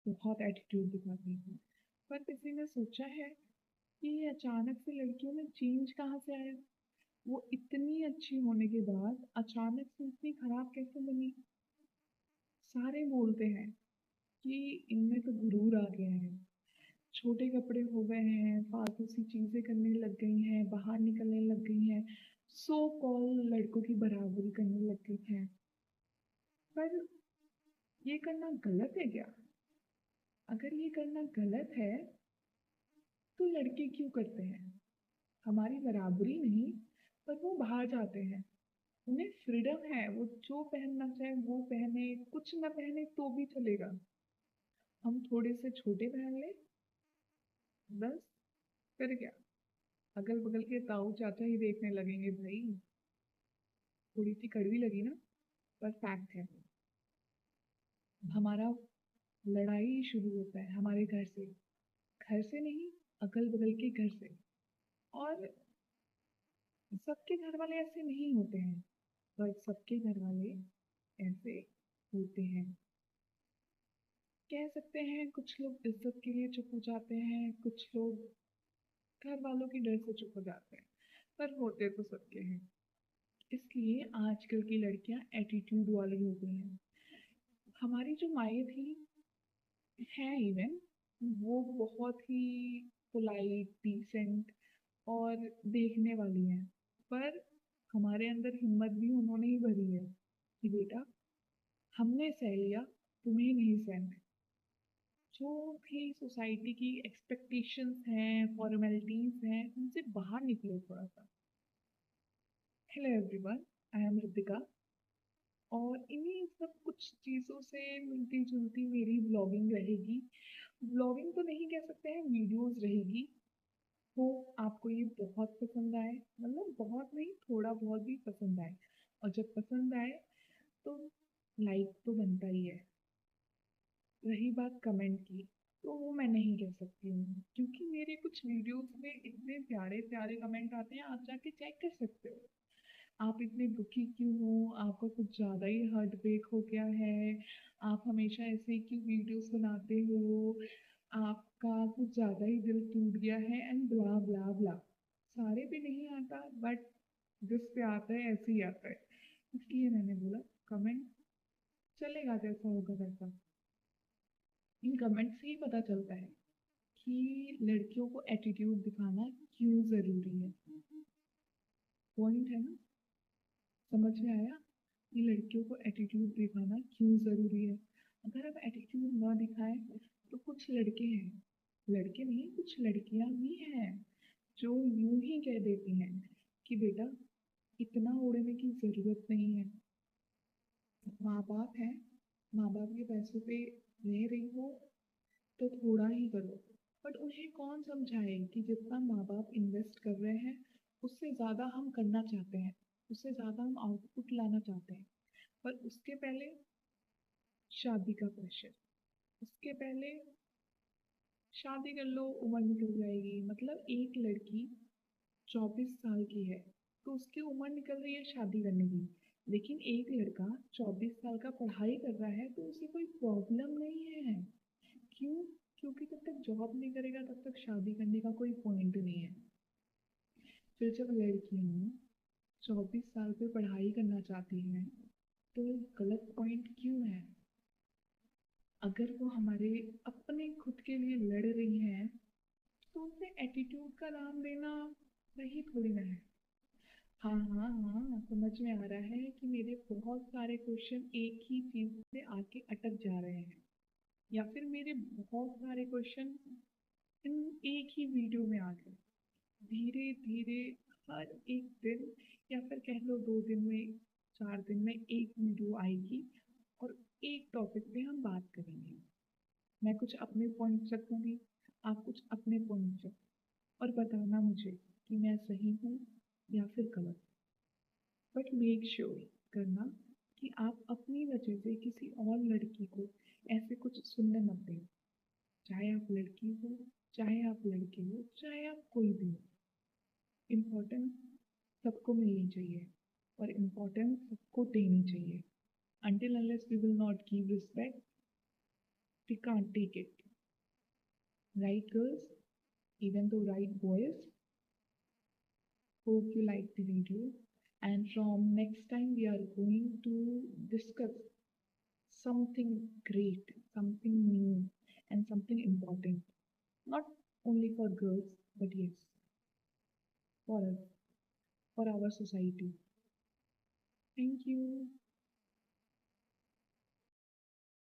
बहुत एटीट्यूड दिखाती हैं। पर किसी ने सोचा है कि ये अचानक से लड़कियों में चेंज कहाँ से आया? वो इतनी अच्छी होने के बाद अचानक से इतनी खराब कैसे बनी? सारे बोलते हैं कि इनमें तो गुरूर आ गया है, छोटे कपड़े हो गए हैं, फालतू सी चीजें करने लग गई हैं, बाहर निकलने लग गई हैं, सो कॉल लड़कों की बराबरी करने लग गई हैं। पर ये करना गलत है क्या? अगर ये करना गलत है तो लड़के क्यों करते हैं? हमारी बराबरी नहीं, पर वो बाहर जाते हैं, उन्हें फ्रीडम है, वो जो पहनना चाहे वो पहने, कुछ ना पहने तो भी चलेगा। हम थोड़े से छोटे पहन ले, बस, फिर क्या? अगल बगल के ताऊ चाचा ही देखने लगेंगे भाई। थोड़ी सी कड़वी लगी ना, पर फैक्ट है। हमारा लड़ाई शुरू होता है हमारे घर से नहीं, अगल बगल के घर से। और सबके घर वाले ऐसे नहीं होते हैं, पर सबके घर वाले ऐसे होते हैं। कह सकते हैं कुछ लोग इज्जत के लिए चुप हो जाते हैं, कुछ लोग घर वालों की डर से चुप हो जाते हैं, पर होते तो सबके हैं। इसलिए आजकल की लड़कियां एटीट्यूड वाली हो गई हैं। हमारी जो माएँ थी, हैं इवन, वो बहुत ही पोलाइट, डिसेंट और देखने वाली हैं। पर हमारे अंदर हिम्मत भी उन्होंने ही भरी है कि बेटा, हमने सह लिया, तुम्हें नहीं सहना है। जो भी सोसाइटी की एक्सपेक्टेशंस हैं, फॉर्मेलिटीज हैं, उनसे बाहर निकलो थोड़ा सा। Hello everyone, I am Ritika. और इन्हीं सब कुछ चीज़ों से मिलती जुलती मेरी ब्लॉगिंग रहेगी। ब्लॉगिंग तो नहीं कह सकते हैं, वीडियोस रहेगी। तो आपको ये बहुत पसंद आए, मतलब बहुत नहीं, थोड़ा बहुत भी पसंद आए। और जब पसंद आए तो लाइक तो बनता ही है। रही बात कमेंट की, तो वो मैं नहीं कह सकती हूँ, क्योंकि मेरे कुछ वीडियोस में इतने प्यारे प्यारे कमेंट आते हैं, आप जाके चेक कर सकते हो। आप इतने दुखी क्यों हो? आपका कुछ ज़्यादा ही हार्ट ब्रेक हो गया है? आप हमेशा ऐसे ही क्यों वीडियोस बनाते हो? आपका कुछ ज़्यादा ही दिल टूट गया है, एंड ब्ला ब्ला ब्ला। सारे पे नहीं आता, बट जिस पे आता है ऐसे ही आता है। इसलिए मैंने बोला कमेंट चलेगा, जैसा होगा वैसा। इन कमेंट से ही पता चलता है कि लड़कियों को एटीट्यूड दिखाना क्यों जरूरी है। पॉइंट है ना? समझ में आया कि लड़कियों को एटीट्यूड दिखाना क्यों जरूरी है? अगर आप एटीट्यूड ना दिखाएं तो कुछ लड़के हैं, लड़के नहीं, कुछ लड़कियां भी हैं जो यूं ही कह देती हैं कि बेटा, इतना ओढ़ने की जरूरत नहीं है। माँ बाप है, माँ बाप के पैसों पे रह रही हो तो थोड़ा ही करो। बट उन्हें कौन समझाए कि जितना माँ बाप इन्वेस्ट कर रहे हैं, उससे ज़्यादा हम करना चाहते हैं, उससे ज़्यादा हम आउटपुट लाना चाहते हैं। पर उसके पहले शादी का प्रेशर, उसके पहले शादी कर लो, उम्र निकल जाएगी। मतलब एक लड़की 24 साल की है तो उसकी उम्र निकल रही है शादी करने की। लेकिन एक लड़का 24 साल का पढ़ाई कर रहा है तो उसे कोई प्रॉब्लम नहीं है। क्यों? क्योंकि जब तक जॉब नहीं करेगा तब तक शादी करने का कोई पॉइंट नहीं है। फिर जब लड़कियां 24 साल पे पढ़ाई करना चाहती हैं तो गलत पॉइंट क्यों है? अगर वो हमारे अपने खुद के लिए लड़ रही हैं तो उसे एटीट्यूड का नाम देना सही थोड़ी ना है। हाँ हाँ हाँ, समझ में आ रहा है कि मेरे बहुत सारे क्वेश्चन एक ही चीज पे आके अटक जा रहे हैं, या फिर मेरे बहुत सारे क्वेश्चन इन एक ही वीडियो में आ गए। धीरे धीरे हर एक दिन, या फिर कह लो 2 दिन में, 4 दिन में एक वीडियो आएगी और एक टॉपिक पे हम बात करेंगे। मैं कुछ अपने पॉइंट रखूंगी, आप कुछ अपने पॉइंट रखो, और बताना मुझे कि मैं सही हूँ या फिर गलत। बट मेक श्योर करना कि आप अपनी वजह से किसी और लड़की को ऐसे कुछ सुनने मत दें। चाहे आप लड़की हो, चाहे आप लड़के हो, चाहे आप कोई भी हो, इम्पोर्टेंस सबको मिलनी चाहिए और इम्पोर्टेंस सबको देनी चाहिए। Until unless we will not give respect, We can't take it. Right, girls? Even though right, boys? Hope you liked the video. And from next time, we are going to discuss something great, something new, and something important. Not only for girls, but yes, for us, for our society. Thank you.